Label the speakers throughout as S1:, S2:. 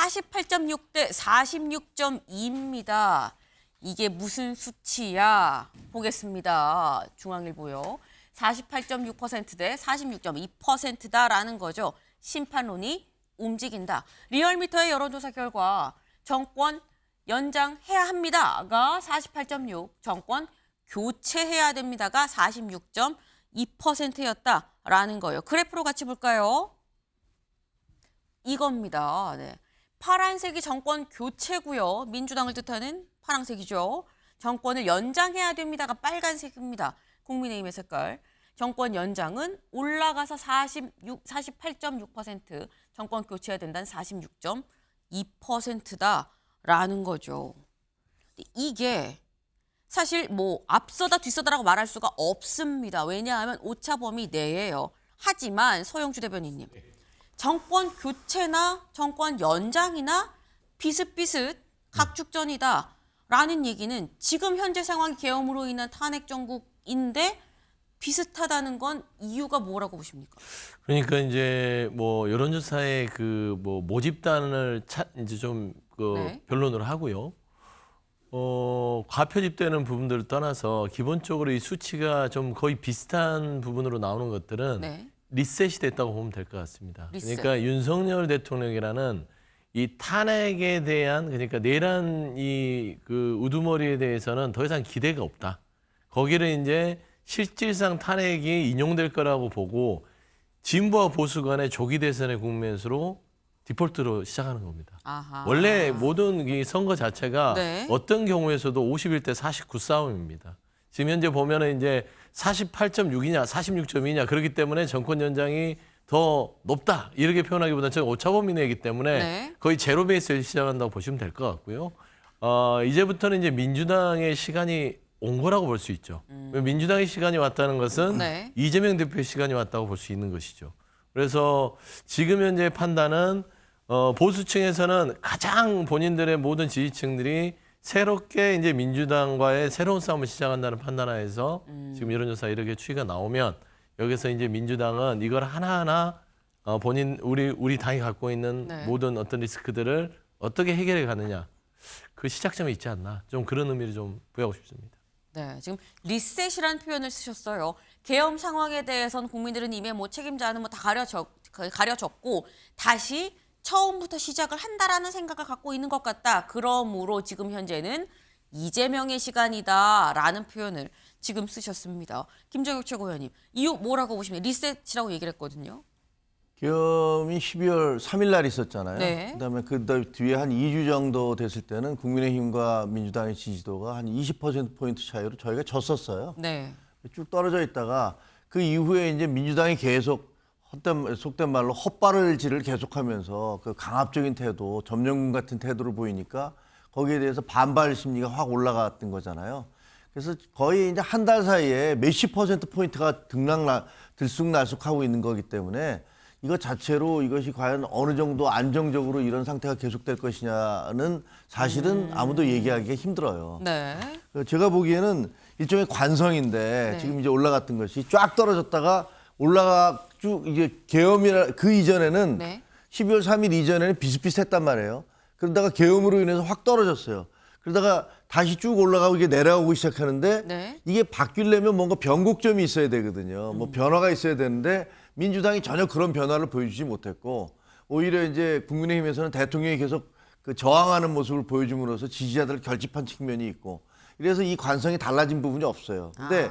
S1: 48.6 대 46.2입니다. 이게 무슨 수치야? 보겠습니다. 중앙일보요. 48.6% 대 46.2%다라는 거죠. 심판론이 움직인다. 리얼미터의 여론조사 결과 정권 연장해야 합니다가 48.6, 정권 교체해야 됩니다가 46.2%였다라는 거예요. 그래프로 같이 볼까요? 이겁니다. 네. 파란색이 정권 교체고요. 민주당을 뜻하는 파란색이죠. 정권을 연장해야 됩니다가 빨간색입니다. 국민의힘의 색깔. 정권 연장은 올라가서 48.6%, 정권 교체해야 된다는 46.2%다라는 거죠. 이게 사실 뭐 앞서다 뒤서다라고 말할 수가 없습니다. 왜냐하면 오차범위 내예요. 하지만 서영주 대변인님, 정권 교체나 정권 연장이나 비슷비슷 각축전이다라는 얘기는 지금 현재 상황이 계엄으로 인한 탄핵 정국인데 비슷하다는 건 이유가 뭐라고 보십니까?
S2: 그러니까 이제 뭐 여론조사의 그 뭐 모집단을 이제 좀
S1: 네.
S2: 변론을 하고요. 과표집되는 부분들을 떠나서 기본적으로 이 수치가 좀 거의 비슷한 부분으로 나오는 것들은
S1: 네.
S2: 리셋이 됐다고 보면 될 것 같습니다.
S1: 리셋.
S2: 그러니까 윤석열 대통령이라는 이 탄핵에 대한, 그러니까 내란 이 그 우두머리에 대해서는 더 이상 기대가 없다. 거기를 이제 실질상 탄핵이 인용될 거라고 보고 진보와 보수 간의 조기 대선의 국면으로 디폴트로 시작하는 겁니다.
S1: 아하.
S2: 원래 모든 이 선거 자체가
S1: 네.
S2: 어떤 경우에서도 51대 49 싸움입니다. 지금 현재 보면은 이제 48.6이냐 46.2냐 그렇기 때문에 정권 연장이 더 높다 이렇게 표현하기보다는 저는 오차범위 내기 때문에
S1: 네.
S2: 거의 제로 베이스에서 시작한다고 보시면 될 것 같고요. 이제부터는 이제 민주당의 시간이 온 거라고 볼 수 있죠. 민주당의 시간이 왔다는 것은
S1: 네.
S2: 이재명 대표의 시간이 왔다고 볼 수 있는 것이죠. 그래서 지금 현재 판단은 보수층에서는 가장 본인들의 모든 지지층들이 새롭게 이제 민주당과의 새로운 싸움을 시작한다는 판단하에서 지금 여론조사 이렇게 추이가 나오면 여기서 이제 민주당은 이걸 하나하나 우리 당이 갖고 있는
S1: 네.
S2: 모든 어떤 리스크들을 어떻게 해결해 가느냐 그 시작점에 있지 않나 좀 그런 의미를 좀 부여하고 싶습니다.
S1: 네, 지금 리셋이라는 표현을 쓰셨어요. 계엄 상황에 대해서는 국민들은 이미 뭐 책임자는 뭐 다 가려졌고 다시 처음부터 시작을 한다라는 생각을 갖고 있는 것 같다. 그러므로 지금 현재는 이재명의 시간이다라는 표현을 지금 쓰셨습니다. 김정혁 최고위원님, 이유 뭐라고 보시면 리셋이라고 얘기를 했거든요.
S3: 계엄이 12월 3일 날 있었잖아요.
S1: 네.
S3: 그다음에 그 뒤에 한 2주 정도 됐을 때는 국민의힘과 민주당의 지지도가 한 20%포인트 차이로 저희가 졌었어요.
S1: 네.
S3: 쭉 떨어져 있다가 그 이후에 이제 민주당이 계속 속된 말로 헛발질을 계속하면서 그 강압적인 태도, 점령군 같은 태도를 보이니까 거기에 대해서 반발 심리가 확 올라갔던 거잖아요. 그래서 거의 이제 한 달 사이에 몇십 %포인트가 들쑥날쑥하고 있는 거기 때문에 이것 자체로 이것이 과연 어느 정도 안정적으로 이런 상태가 계속될 것이냐는 사실은 아무도 얘기하기가 힘들어요.
S1: 네.
S3: 제가 보기에는 일종의 관성인데
S1: 네.
S3: 지금 이제 올라갔던 것이 쫙 떨어졌다가 올라가 쭉 이제 계엄이라 그 이전에는
S1: 네.
S3: 12월 3일 이전에는 비슷비슷했단 말이에요. 그러다가 계엄으로 인해서 확 떨어졌어요. 그러다가 다시 쭉 올라가고 이게 내려가고 시작하는데
S1: 네.
S3: 이게 바뀌려면 뭔가 변곡점이 있어야 되거든요. 뭐 변화가 있어야 되는데 민주당이 전혀 그런 변화를 보여주지 못했고 오히려 이제 국민의힘에서는 대통령이 계속 그 저항하는 모습을 보여줌으로써 지지자들을 결집한 측면이 있고 이래서 이 관성이 달라진 부분이 없어요. 근데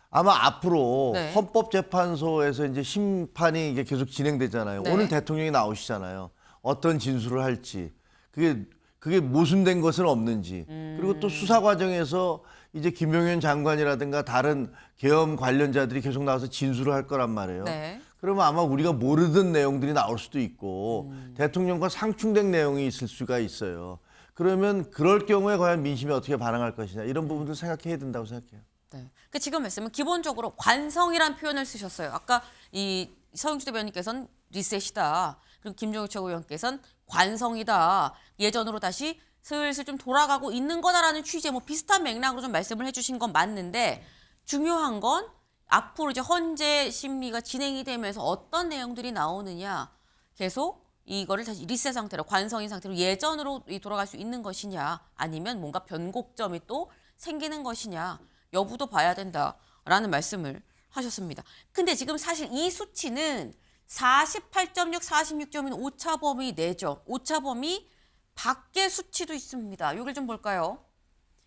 S3: 아마 앞으로
S1: 네.
S3: 헌법재판소에서 이제 심판이 이게 계속 진행되잖아요.
S1: 네.
S3: 오늘 대통령이 나오시잖아요. 어떤 진술을 할지. 그게 모순된 것은 없는지. 그리고 또 수사 과정에서 이제 김용현 장관이라든가 다른 계엄 관련자들이 계속 나와서 진술을 할 거란 말이에요.
S1: 네.
S3: 그러면 아마 우리가 모르던 내용들이 나올 수도 있고 대통령과 상충된 내용이 있을 수가 있어요. 그러면 그럴 경우에 과연 민심이 어떻게 반응할 것이냐 이런 부분들 생각해야 된다고 생각해요.
S1: 네. 그 지금 말씀은 기본적으로 관성이란 표현을 쓰셨어요. 아까 이 서영주 대변인께서는 리셋이다. 그리고 김종욱 최고위원께서는 관성이다. 예전으로 다시 슬슬 좀 돌아가고 있는 거다라는 취지의 뭐 비슷한 맥락으로 좀 말씀을 해주신 건 맞는데 중요한 건 앞으로 이제 헌재 심리가 진행이 되면서 어떤 내용들이 나오느냐 계속 이거를 다시 리셋 상태로 관성인 상태로 예전으로 돌아갈 수 있는 것이냐 아니면 뭔가 변곡점이 또 생기는 것이냐 여부도 봐야 된다라는 말씀을 하셨습니다. 근데 지금 사실 이 수치는 48.6, 46.1 오차범위 내죠. 오차범위 밖의 수치도 있습니다. 이걸 좀 볼까요?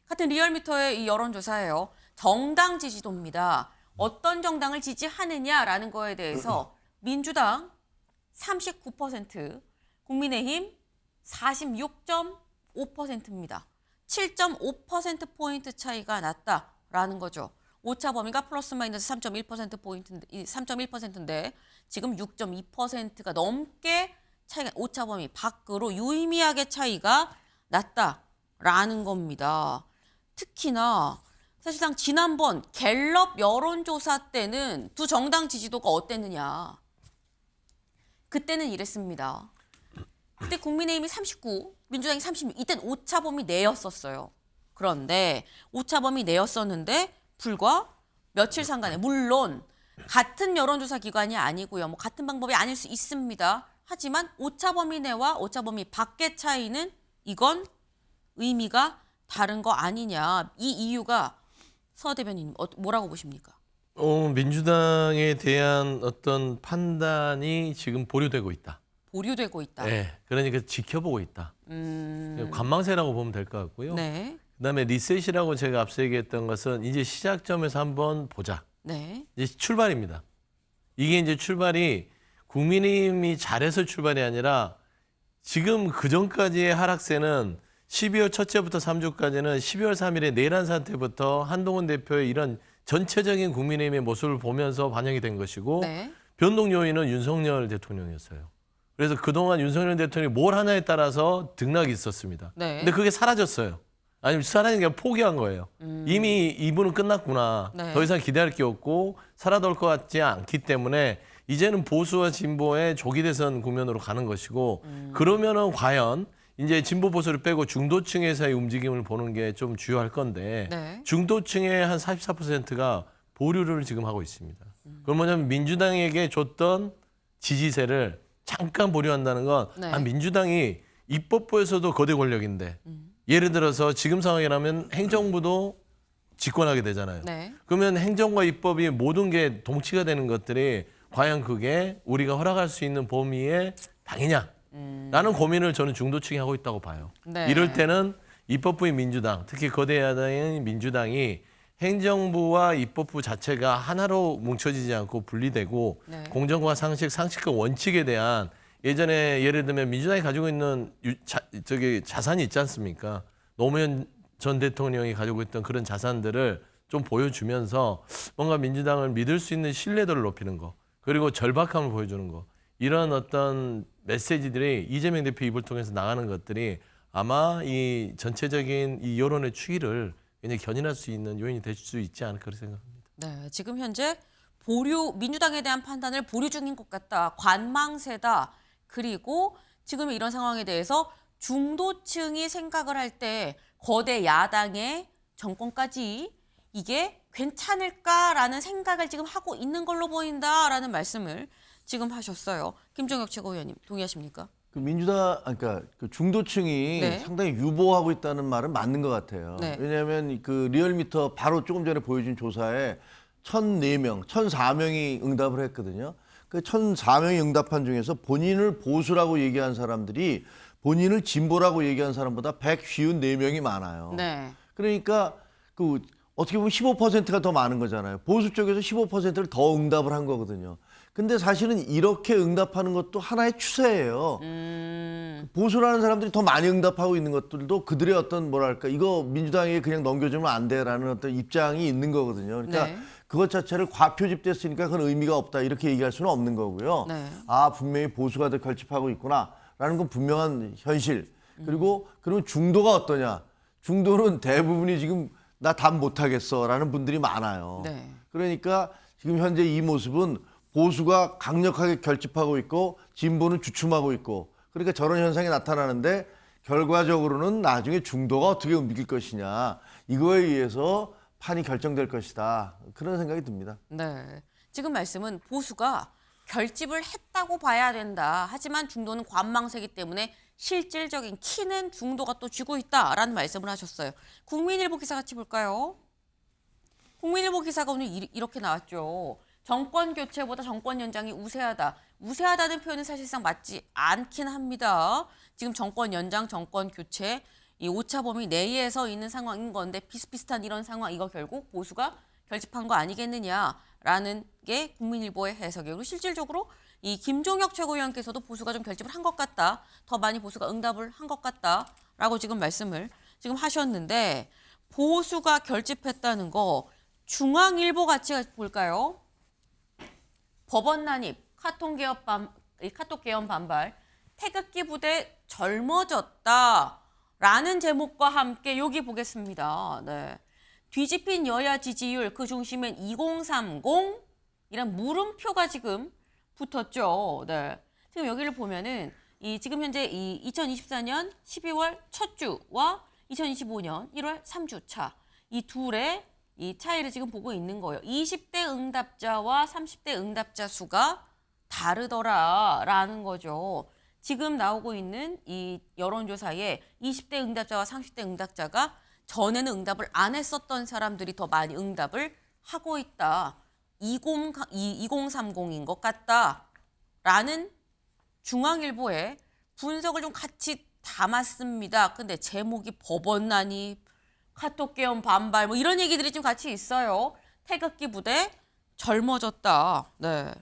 S1: 같은 리얼미터의 이 여론조사예요. 정당 지지도입니다. 어떤 정당을 지지하느냐라는 거에 대해서 민주당 39%, 국민의힘 46.5%입니다. 7.5%포인트 차이가 났다라는 거죠. 오차 범위가 플러스 마이너스 3.1%인데 지금 6.2%가 넘게 차이가 오차 범위 밖으로 유의미하게 차이가 났다라는 겁니다. 특히나 사실상 지난번 갤럽 여론조사 때는 두 정당 지지도가 어땠느냐. 그때는 이랬습니다. 그때 국민의힘이 39, 민주당이 36. 이땐 오차범위 내였었어요. 그런데 오차범위 내였었는데 불과 며칠 상간에 물론 같은 여론조사 기관이 아니고요. 뭐 같은 방법이 아닐 수 있습니다. 하지만 오차범위 내와 오차범위 밖의 차이는 이건 의미가 다른 거 아니냐. 이 이유가 서 대변인님 뭐라고 보십니까?
S2: 민주당에 대한 어떤 판단이 지금 보류되고 있다.
S1: 보류되고 있다.
S2: 네, 그러니까 지켜보고 있다. 관망세라고 보면 될 것 같고요.
S1: 네.
S2: 그다음에 리셋이라고 제가 앞서 얘기했던 것은 이제 시작점에서 한번 보자.
S1: 네.
S2: 이제 출발입니다. 이게 이제 출발이 국민의힘이 잘해서 출발이 아니라 지금 그 전까지의 하락세는 12월 첫째부터 3주까지는 12월 3일에 내란 사태부터 한동훈 대표의 이런 전체적인 국민의힘의 모습을 보면서 반영이 된 것이고
S1: 네.
S2: 변동 요인은 윤석열 대통령이었어요. 그래서 그동안 윤석열 대통령이 뭘 하냐에 따라서 등락이 있었습니다.
S1: 네.
S2: 근데 그게 사라졌어요. 아니면 사라진 게 포기한 거예요. 이미 이분은 끝났구나.
S1: 네.
S2: 더 이상 기대할 게 없고 살아돌 것 같지 않기 때문에 이제는 보수와 진보의 조기 대선 국면으로 가는 것이고 그러면은 과연 이제 진보 보수를 빼고 중도층에서의 움직임을 보는 게 좀 주요할 건데
S1: 네.
S2: 중도층의 한 44%가 보류를 지금 하고 있습니다. 그럼 뭐냐면 민주당에게 줬던 지지세를 잠깐 보류한다는 건
S1: 네.
S2: 민주당이 입법부에서도 거대 권력인데 예를 들어서 지금 상황이라면 행정부도 집권하게 되잖아요.
S1: 네.
S2: 그러면 행정과 입법이 모든 게 동치가 되는 것들이 과연 그게 우리가 허락할 수 있는 범위의 당이냐? 라는 고민을 저는 중도층이 하고 있다고 봐요.
S1: 네.
S2: 이럴 때는 입법부인 민주당, 특히 거대 야당인 민주당이 행정부와 입법부 자체가 하나로 뭉쳐지지 않고 분리되고
S1: 네.
S2: 공정과 상식과 원칙에 대한 예전에 예를 들면 민주당이 가지고 있는 자산이 있지 않습니까? 노무현 전 대통령이 가지고 있던 그런 자산들을 좀 보여주면서 뭔가 민주당을 믿을 수 있는 신뢰도를 높이는 거 그리고 절박함을 보여주는 거 이런 어떤 메시지들이 이재명 대표 입을 통해서 나가는 것들이 아마 이 전체적인 이 여론의 추이를 굉장히 견인할 수 있는 요인이 될 수 있지 않을까 그렇게 생각합니다.
S1: 네, 지금 현재 민주당에 대한 판단을 보류 중인 것 같다. 관망세다. 그리고 지금 이런 상황에 대해서 중도층이 생각을 할 때 거대 야당의 정권까지 이게 괜찮을까라는 생각을 지금 하고 있는 걸로 보인다라는 말씀을 지금 하셨어요. 김종혁 최고위원님 동의하십니까?
S3: 그 민주당, 그러니까 그 중도층이
S1: 네.
S3: 상당히 유보하고 있다는 말은 맞는 것 같아요.
S1: 네.
S3: 왜냐하면 그 리얼미터 바로 조금 전에 보여준 조사에 1,004명, 1,004명이 응답을 했거든요. 그 1,004명이 응답한 중에서 본인을 보수라고 얘기한 사람들이 본인을 진보라고 얘기한 사람보다 154명이 많아요.
S1: 네.
S3: 그러니까 그 어떻게 보면 15%가 더 많은 거잖아요. 보수 쪽에서 15%를 더 응답을 한 거거든요. 근데 사실은 이렇게 응답하는 것도 하나의 추세예요. 보수라는 사람들이 더 많이 응답하고 있는 것들도 그들의 어떤 뭐랄까 이거 민주당에게 그냥 넘겨주면 안 돼라는 어떤 입장이 있는 거거든요. 그러니까
S1: 네.
S3: 그것 자체를 과표집됐으니까 그건 의미가 없다 이렇게 얘기할 수는 없는 거고요.
S1: 네.
S3: 아 분명히 보수가 더 결집하고 있구나라는 건 분명한 현실. 그리고 그러면 중도가 어떠냐? 중도는 대부분이 지금 나 답 못하겠어라는 분들이 많아요.
S1: 네.
S3: 그러니까 지금 현재 이 모습은 보수가 강력하게 결집하고 있고 진보는 주춤하고 있고 그러니까 저런 현상이 나타나는데 결과적으로는 나중에 중도가 어떻게 움직일 것이냐 이거에 의해서 판이 결정될 것이다 그런 생각이 듭니다.
S1: 네. 지금 말씀은 보수가 결집을 했다고 봐야 된다. 하지만 중도는 관망세기 때문에 실질적인 키는 중도가 또 쥐고 있다라는 말씀을 하셨어요. 국민일보 기사 같이 볼까요? 국민일보 기사가 오늘 이렇게 나왔죠. 정권 교체보다 정권 연장이 우세하다. 우세하다는 표현은 사실상 맞지 않긴 합니다. 지금 정권 연장, 정권 교체, 이 오차범위 내에서 있는 상황인 건데 비슷비슷한 이런 상황, 이거 결국 보수가 결집한 거 아니겠느냐라는 게 국민일보의 해석이에요. 그리고 실질적으로 이 김종혁 최고위원께서도 보수가 좀 결집을 한 것 같다. 더 많이 보수가 응답을 한 것 같다라고 지금 말씀을 지금 하셨는데 보수가 결집했다는 거 중앙일보 같이 볼까요? 법원 난입, 카톡 개헌 반발, 태극기 부대 젊어졌다라는 제목과 함께 여기 보겠습니다. 네. 뒤집힌 여야 지지율 그 중심엔 2030 이란 물음표가 지금 붙었죠. 네. 지금 여기를 보면은 지금 현재 2024년 12월 첫 주와 2025년 1월 3주 차 이 둘의 이 차이를 지금 보고 있는 거예요. 20대 응답자와 30대 응답자 수가 다르더라라는 거죠. 지금 나오고 있는 이 여론조사에 20대 응답자와 30대 응답자가 전에는 응답을 안 했었던 사람들이 더 많이 응답을 하고 있다. 2030인 것 같다라는 중앙일보의 분석을 좀 같이 담았습니다. 근데 제목이 법원 난입, 카톡 개헌 반발 뭐 이런 얘기들이 좀 같이 있어요. 태극기 부대 젊어졌다. 네.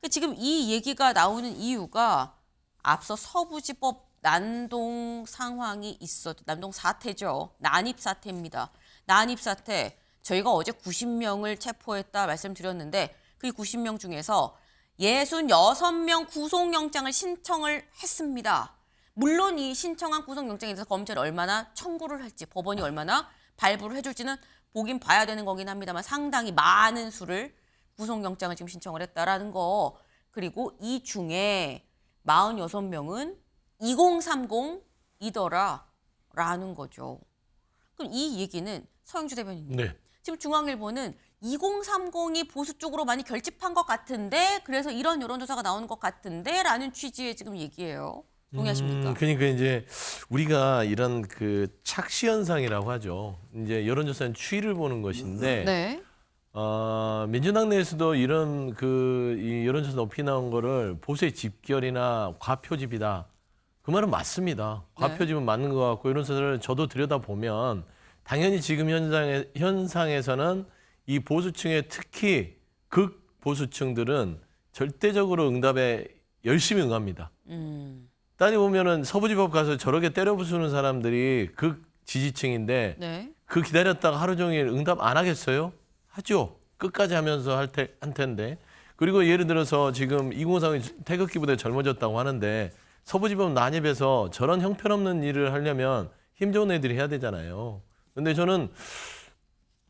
S1: 지금 이 얘기가 나오는 이유가 앞서 서부지법 난동 상황이 난동 사태죠. 난입 사태입니다. 난입 사태. 저희가 어제 90명을 체포했다 말씀드렸는데 그 90명 중에서 66명 구속영장을 신청을 했습니다. 물론 이 신청한 구속영장에 대해서 검찰이 얼마나 청구를 할지 법원이 얼마나 발부를 해줄지는 보긴 봐야 되는 거긴 합니다만 상당히 많은 수를 구속영장을 지금 신청을 했다라는 거. 그리고 이 중에 46명은 2030이더라라는 거죠. 그럼 이 얘기는 서영주 대변인님.
S2: 네.
S1: 지금 중앙일보는 2030이 보수 쪽으로 많이 결집한 것 같은데 그래서 이런 여론조사가 나오는 것 같은데 라는 취지의 지금 얘기예요. 동의하십니까?
S2: 그러니까 이제 우리가 이런 그 착시 현상이라고 하죠. 이제 여론조사는 추이를 보는 것인데
S1: 네.
S2: 민주당 내에서도 이런 이 여론조사 높이 나온 거를 보수의 집결이나 과표집이다. 그 말은 맞습니다. 과표집은 맞는 것 같고 여론조사를 저도 들여다보면 당연히 지금 현상에서는 이 보수층의 특히 극보수층들은 절대적으로 응답에 열심히 응합니다. 따져보면은 서부지법 가서 저렇게 때려 부수는 사람들이 극지지층인데
S1: 네.
S2: 그 기다렸다가 하루 종일 응답 안 하겠어요? 하죠. 끝까지 하면서 할 텐데. 그리고 예를 들어서 지금 2030이 태극기 부대 젊어졌다고 하는데 서부지법 난입에서 저런 형편없는 일을 하려면 힘 좋은 애들이 해야 되잖아요. 근데 저는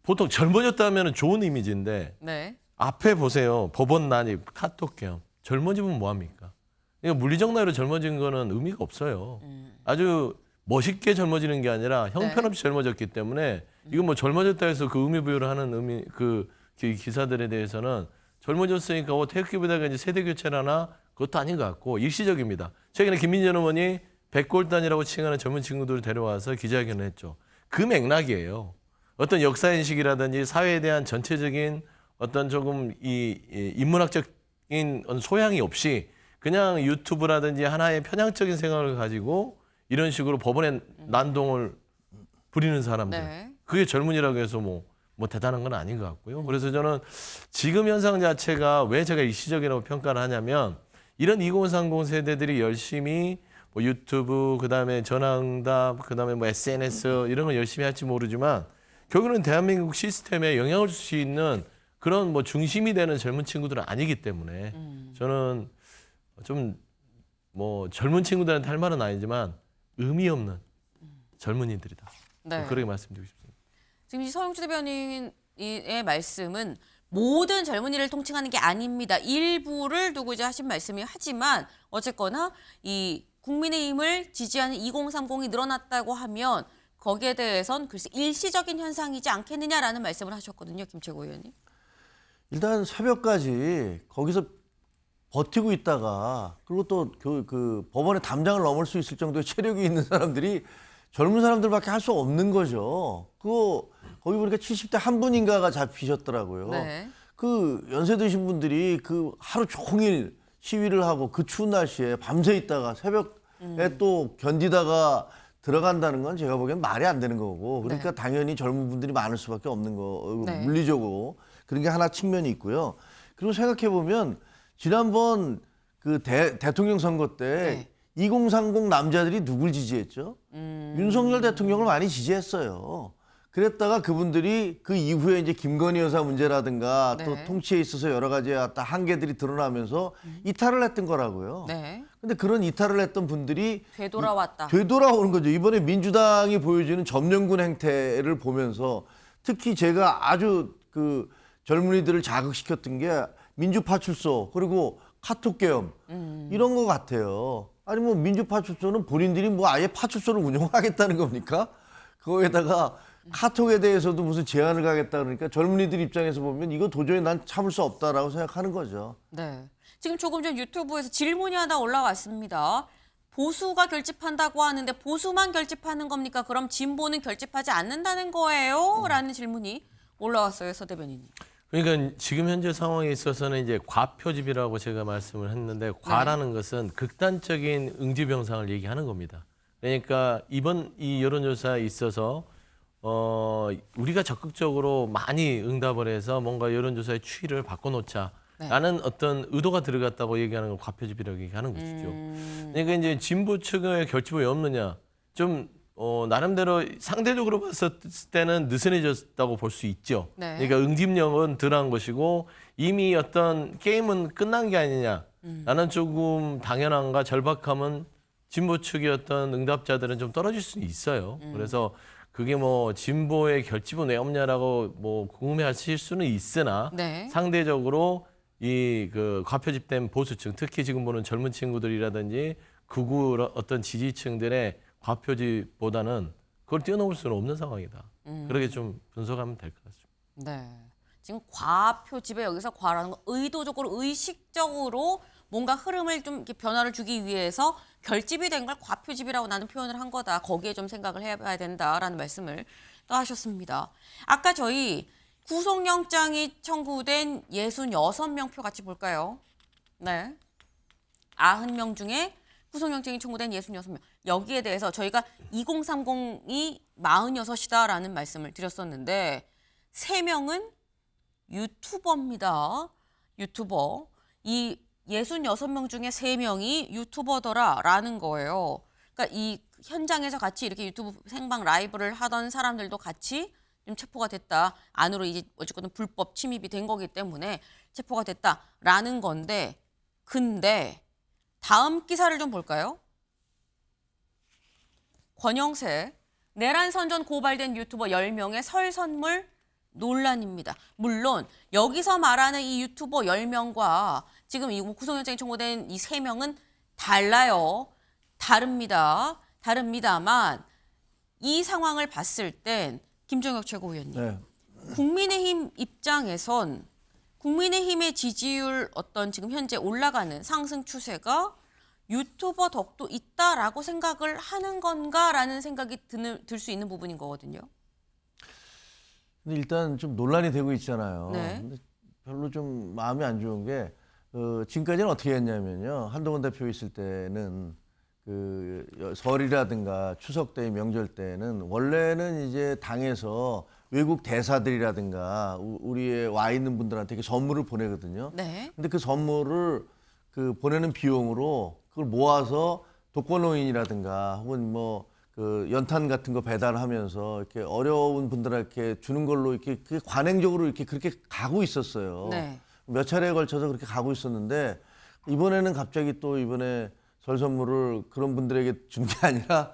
S2: 보통 젊어졌다 하면 좋은 이미지인데
S1: 네.
S2: 앞에 보세요. 법원 난입, 카톡 개헌. 젊어지면 뭐합니까? 그러니까 물리적 나이로 젊어진 거는 의미가 없어요. 아주 멋있게 젊어지는 게 아니라 형편없이 젊어졌기 때문에 이거 뭐 젊어졌다 해서 그 의미 부여를 하는 그 기사들에 대해서는 젊어졌으니까 태극기 부대가 이제 세대 교체를 하나 그것도 아닌 것 같고 일시적입니다. 최근에 김민전 의원이 백골단이라고 칭하는 젊은 친구들을 데려와서 기자회견을 했죠. 그 맥락이에요. 어떤 역사인식이라든지 사회에 대한 전체적인 어떤 조금 인문학적인 소양이 없이 그냥 유튜브라든지 하나의 편향적인 생각을 가지고 이런 식으로 법원에 난동을 부리는 사람들.
S1: 네.
S2: 그게 젊은이라고 해서 뭐 대단한 건 아닌 것 같고요. 그래서 저는 지금 현상 자체가 왜 제가 일시적이라고 평가를 하냐면 이런 2030 세대들이 열심히 뭐 유튜브, 그다음에 전화응답, 그다음에 뭐 SNS 이런 거 열심히 할지 모르지만 결국은 대한민국 시스템에 영향을 줄 수 있는 그런 뭐 중심이 되는 젊은 친구들은 아니기 때문에 저는 좀 뭐 젊은 친구들한테 할 말은 아니지만 의미 없는 젊은이들이다.
S1: 네.
S2: 그렇게 말씀드리고 싶습니다.
S1: 지금 이 서영주 대변인의 말씀은 모든 젊은이를 통칭하는 게 아닙니다. 일부를 두고 이제 하신 말씀이 하지만 어쨌거나 이 국민의힘을 지지하는 2030이 늘어났다고 하면 거기에 대해선 글쎄 일시적인 현상이지 않겠느냐라는 말씀을 하셨거든요. 김 최고위원님.
S3: 일단 새벽까지 거기서 버티고 있다가 그리고 또 그 법원의 담장을 넘을 수 있을 정도의 체력이 있는 사람들이 젊은 사람들밖에 할 수 없는 거죠. 그거 거기 보니까 70대 한 분인가가 잡히셨더라고요.
S1: 네.
S3: 그 연세 드신 분들이 그 하루 종일 시위를 하고 그 추운 날씨에 밤새 있다가 새벽에 또 견디다가 들어간다는 건 제가 보기엔 말이 안 되는 거고 그러니까
S1: 네.
S3: 당연히 젊은 분들이 많을 수밖에 없는 거
S1: 네.
S3: 물리적으로 그런 게 하나 측면이 있고요. 그리고 생각해 보면 지난번 그 대통령 선거 때
S1: 네.
S3: 2030 남자들이 누굴 지지했죠? 윤석열 대통령을 많이 지지했어요. 그랬다가 그분들이 그 이후에 이제 김건희 여사 문제라든가
S1: 네.
S3: 또 통치에 있어서 여러 가지 한계들이 드러나면서 이탈을 했던 거라고요.
S1: 네.
S3: 근데 그런 이탈을 했던 분들이
S1: 되돌아왔다.
S3: 되돌아오는 거죠. 이번에 민주당이 보여주는 점령군 행태를 보면서 특히 제가 아주 그 젊은이들을 자극시켰던 게 민주파출소 그리고 카톡 계엄 이런 거 같아요. 아니 뭐 민주파출소는 본인들이 뭐 아예 파출소를 운영하겠다는 겁니까? 거기에다가 카톡에 대해서도 무슨 제한을 가겠다 그러니까 젊은이들 입장에서 보면 이거 도저히 난 참을 수 없다라고 생각하는 거죠.
S1: 네. 지금 조금 전 유튜브에서 질문이 하나 올라왔습니다. 보수가 결집한다고 하는데 보수만 결집하는 겁니까? 그럼 진보는 결집하지 않는다는 거예요? 라는 질문이 올라왔어요, 서 대변인님.
S2: 그러니까 지금 현재 상황에 있어서는 이제 과표집이라고 제가 말씀을 했는데 과라는 것은 극단적인 응집 현상을 얘기하는 겁니다. 그러니까 이번 이 여론조사에 있어서 우리가 적극적으로 많이 응답을 해서 뭔가 여론조사의 추이를 바꿔놓자라는 어떤 의도가 들어갔다고 얘기하는 걸 과표집이라고 얘기하는 것이죠. 그러니까 이제 진보 측의 결집이 없느냐, 좀 나름대로 상대적으로 봤을 때는 느슨해졌다고 볼 수 있죠.
S1: 네.
S2: 그러니까 응집력은 덜한 것이고 이미 어떤 게임은 끝난 게 아니냐. 라는 조금 당연함과 절박함은 진보 측의 어떤 응답자들은 좀 떨어질 수 있어요. 그래서 그게 뭐 진보의 결집은 왜 없냐라고 뭐 궁금해하실 수는 있으나
S1: 네.
S2: 상대적으로 이 그 과표집된 보수층, 특히 지금 보는 젊은 친구들이라든지 극우 어떤 지지층들의 과표집보다는 그걸 뛰어넘을 수는 없는 상황이다. 그렇게 좀 분석하면 될 것 같습니다.
S1: 네. 지금 과표집에 여기서 과라는 건 의도적으로 의식적으로 뭔가 흐름을 좀 이렇게 변화를 주기 위해서 결집이 된 걸 과표집이라고 나는 표현을 한 거다. 거기에 좀 생각을 해봐야 된다라는 말씀을 또 하셨습니다. 아까 저희 구속영장이 청구된 66명 표 같이 볼까요? 네. 90명 중에 구속영장이 청구된 66명. 여기에 대해서 저희가 2030이 46이다라는 말씀을 드렸었는데 3명은 유튜버입니다. 유튜버. 이 66명 중에 3명이 유튜버더라라는 거예요. 그러니까 이 현장에서 같이 이렇게 유튜브 생방 라이브를 하던 사람들도 같이 좀 체포가 됐다. 안으로 이제 어쨌든 불법 침입이 된 거기 때문에 체포가 됐다라는 건데 근데 다음 기사를 좀 볼까요? 권영세, 내란 선전 고발된 유튜버 10명의 설 선물 논란입니다. 물론 여기서 말하는 이 유튜버 10명과 지금 이 구속영장이 청구된 이 3명은 달라요. 다릅니다만 이 상황을 봤을 땐 김종혁 최고위원님.
S3: 네.
S1: 국민의힘 입장에선 국민의힘의 지지율 어떤 지금 현재 올라가는 상승 추세가 유튜버 덕도 있다라고 생각을 하는 건가라는 생각이 들 수 있는 부분인 거거든요.
S3: 근데 일단 좀 논란이 되고 있잖아요.
S1: 네.
S3: 근데 별로 좀 마음이 안 좋은 게 지금까지는 어떻게 했냐면요. 한동훈 대표 있을 때는 그 설이라든가 추석 때 명절 때는 원래는 이제 당에서 외국 대사들이라든가 우리의 와 있는 분들한테 이렇게 선물을 보내거든요.
S1: 네.
S3: 근데 그 선물을 그 보내는 비용으로 그걸 모아서 독거노인이라든가 혹은 뭐 그 연탄 같은 거 배달하면서 이렇게 어려운 분들에게 주는 걸로 이렇게 관행적으로 이렇게 그렇게 가고 있었어요.
S1: 네.
S3: 몇 차례에 걸쳐서 그렇게 가고 있었는데 이번에는 갑자기 또 이번에 설 선물을 그런 분들에게 준 게 아니라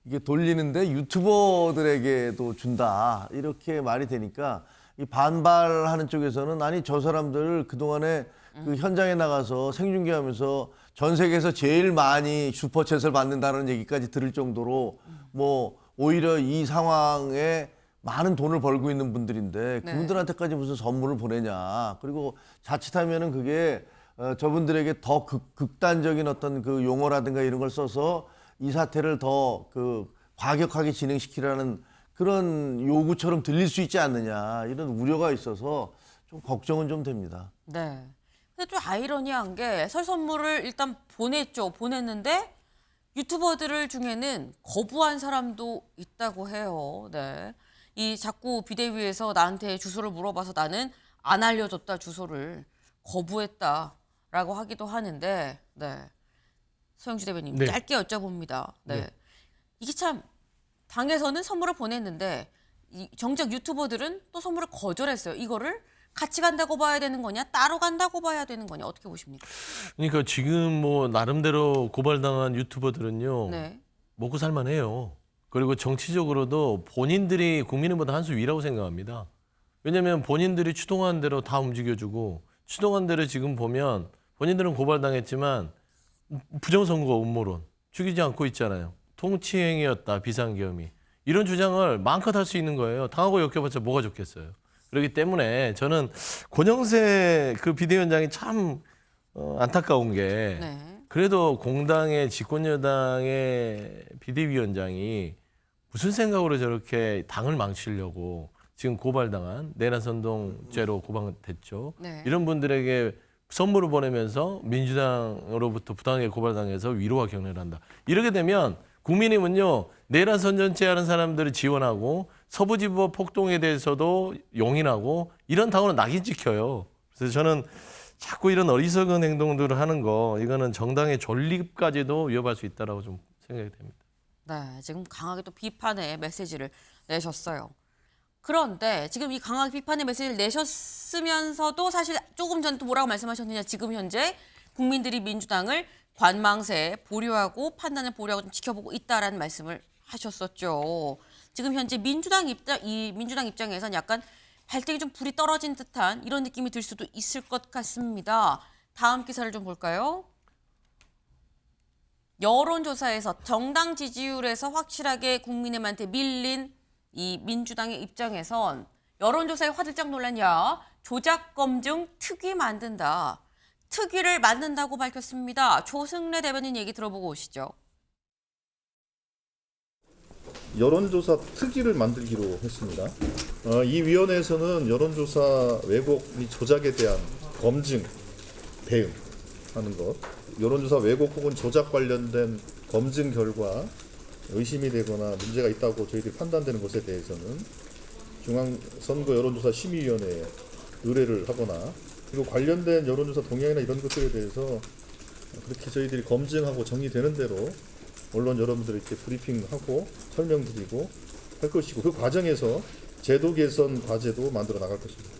S3: 이게 돌리는데 유튜버들에게도 준다 이렇게 말이 되니까 이 반발하는 쪽에서는 아니 저 사람들 그동안에 그 현장에 나가서 생중계하면서 전 세계에서 제일 많이 슈퍼챗을 받는다는 얘기까지 들을 정도로 뭐 오히려 이 상황에 많은 돈을 벌고 있는 분들인데
S1: 네.
S3: 그분들한테까지 무슨 선물을 보내냐. 그리고 자칫하면은 그게 저분들에게 더 극단적인 어떤 그 용어라든가 이런 걸 써서 이 사태를 더 그 과격하게 진행시키라는 그런 요구처럼 들릴 수 있지 않느냐 이런 우려가 있어서 좀 걱정은 좀 됩니다.
S1: 네. 근데 좀 아이러니한 게 설 선물을 일단 보냈는데 유튜버들 중에는 거부한 사람도 있다고 해요. 네. 이 자꾸 비대위에서 나한테 주소를 물어봐서 나는 안 알려줬다 주소를 거부했다라고 하기도 하는데, 네. 서영주 대변인
S2: 네.
S1: 짧게 여쭤봅니다. 네.
S2: 네.
S1: 이게 참 당에서는 선물을 보냈는데 정작 유튜버들은 또 선물을 거절했어요. 이거를 같이 간다고 봐야 되는 거냐, 따로 간다고 봐야 되는 거냐, 어떻게 보십니까?
S2: 그러니까 지금 뭐 나름대로 고발당한 유튜버들은요.
S1: 네.
S2: 먹고 살만해요. 그리고 정치적으로도 본인들이 국민의보다 한 수 위라고 생각합니다. 왜냐하면 본인들이 추동한 대로 다 움직여주고 추동한 대로 지금 보면 본인들은 고발당했지만 부정선거 음모론 죽이지 않고 있잖아요. 통치행위였다 비상계엄이. 이런 주장을 마음껏 할 수 있는 거예요. 당하고 엮여봤자 뭐가 좋겠어요. 그렇기 때문에 저는 권영세 그 비대위원장이 참 안타까운 게
S1: 네.
S2: 그래도 공당의 집권여당의 비대위원장이 무슨 생각으로 저렇게 당을 망치려고 지금 고발당한 내란선동죄로 고발됐죠.
S1: 네.
S2: 이런 분들에게 선물을 보내면서 민주당으로부터 부당하게 고발당해서 위로와 격려를 한다. 이렇게 되면 국민의힘은요. 내란선전죄 하는 사람들을 지원하고 서부지법 폭동에 대해서도 용인하고 이런 당으로 낙인 찍혀요. 그래서 저는 자꾸 이런 어리석은 행동들을 하는 거 이거는 정당의 존립까지도 위협할 수 있다라고 좀 생각이 됩니다.
S1: 네, 지금 강하게 또 비판의 메시지를 내셨어요. 그런데 지금 이 강하게 비판의 메시지를 내셨으면서도 사실 조금 전 또 뭐라고 말씀하셨느냐, 지금 현재 국민들이 민주당을 관망세 보류하고 판단을 보류하고 좀 지켜보고 있다라는 말씀을 하셨었죠. 지금 현재 민주당 입장에선 약간 발등에 좀 불이 떨어진 듯한 이런 느낌이 들 수도 있을 것 같습니다. 다음 기사를 좀 볼까요? 여론조사에서 정당 지지율에서 확실하게 국민의힘한테 밀린 이 민주당의 입장에선 여론조사에 화들짝 놀랐냐? 조작 검증 특위 만든다. 특위를 만든다고 밝혔습니다. 조승래 대변인 얘기 들어보고 오시죠.
S4: 여론조사 특위를 만들기로 했습니다. 이 위원회에서는 여론조사 왜곡 및 조작에 대한 검증, 대응하는 것, 여론조사 왜곡 혹은 조작 관련된 검증 결과 의심이 되거나 문제가 있다고 저희들이 판단되는 것에 대해서는 중앙선거 여론조사 심의위원회에 의뢰를 하거나 그리고 관련된 여론조사 동향이나 이런 것들에 대해서 그렇게 저희들이 검증하고 정리되는 대로 언론 여러분들 이렇게 브리핑하고 설명드리고 할 것이고 그 과정에서 제도 개선 과제도 만들어 나갈 것입니다.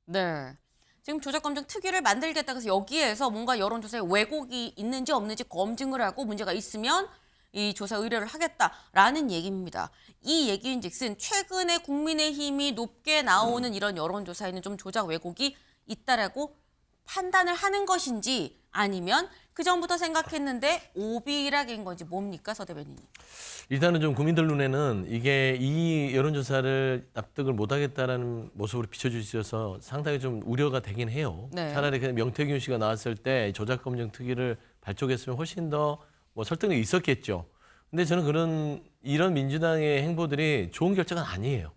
S1: 네. 지금 조작검증 특위를 만들겠다 그래서 여기에서 뭔가 여론조사에 왜곡이 있는지 없는지 검증을 하고 문제가 있으면 이 조사 의뢰를 하겠다라는 얘기입니다. 이 얘기인즉슨 최근에 국민의힘이 높게 나오는 이런 여론조사에는 좀 조작 왜곡이 있다라고 판단을 하는 것인지 아니면 그 전부터 생각했는데 오비락인 건지 뭡니까, 서 대변인님?
S2: 일단은 좀 국민들 눈에는 이게 이 여론조사를 납득을 못하겠다라는 모습으로 비춰질 수 있어서 상당히 좀 우려가 되긴 해요.
S1: 네.
S2: 차라리 그냥 명태균 씨가 나왔을 때 조작검증 특위를 발족했으면 훨씬 더 뭐 설득력이 있었겠죠. 근데 저는 이런 민주당의 행보들이 좋은 결정은 아니에요.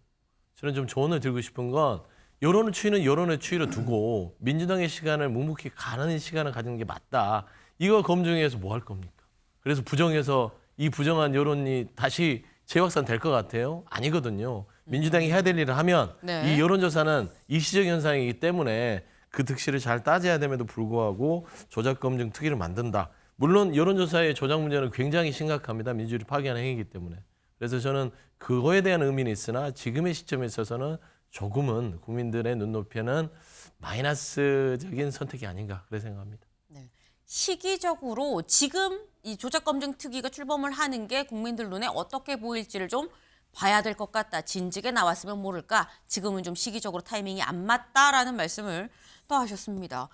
S2: 저는 좀 조언을 드리고 싶은 건 여론의 추이는 여론의 추이로 두고 민주당의 시간을 묵묵히 가는 시간을 가지는 게 맞다. 이거 검증해서 뭐 할 겁니까? 그래서 부정해서 이 부정한 여론이 다시 재확산 될 것 같아요? 아니거든요. 민주당이 해야 될 일을 하면
S1: 네.
S2: 이 여론조사는 일시적 현상이기 때문에 그 득실을 잘 따져야 됨에도 불구하고 조작검증 특위를 만든다. 물론 여론조사의 조작 문제는 굉장히 심각합니다. 민주주의를 파괴하는 행위이기 때문에. 그래서 저는 그거에 대한 의미는 있으나 지금의 시점에 있어서는 조금은 국민들의 눈높이에는 마이너스적인 선택이 아닌가 그렇게 생각합니다.
S1: 네. 시기적으로 지금 이 조작검증 특위가 출범을 하는 게 국민들 눈에 어떻게 보일지를 좀 봐야 될 것 같다. 진즉에 나왔으면 모를까. 지금은 좀 시기적으로 타이밍이 안 맞다라는 말씀을 또 하셨습니다.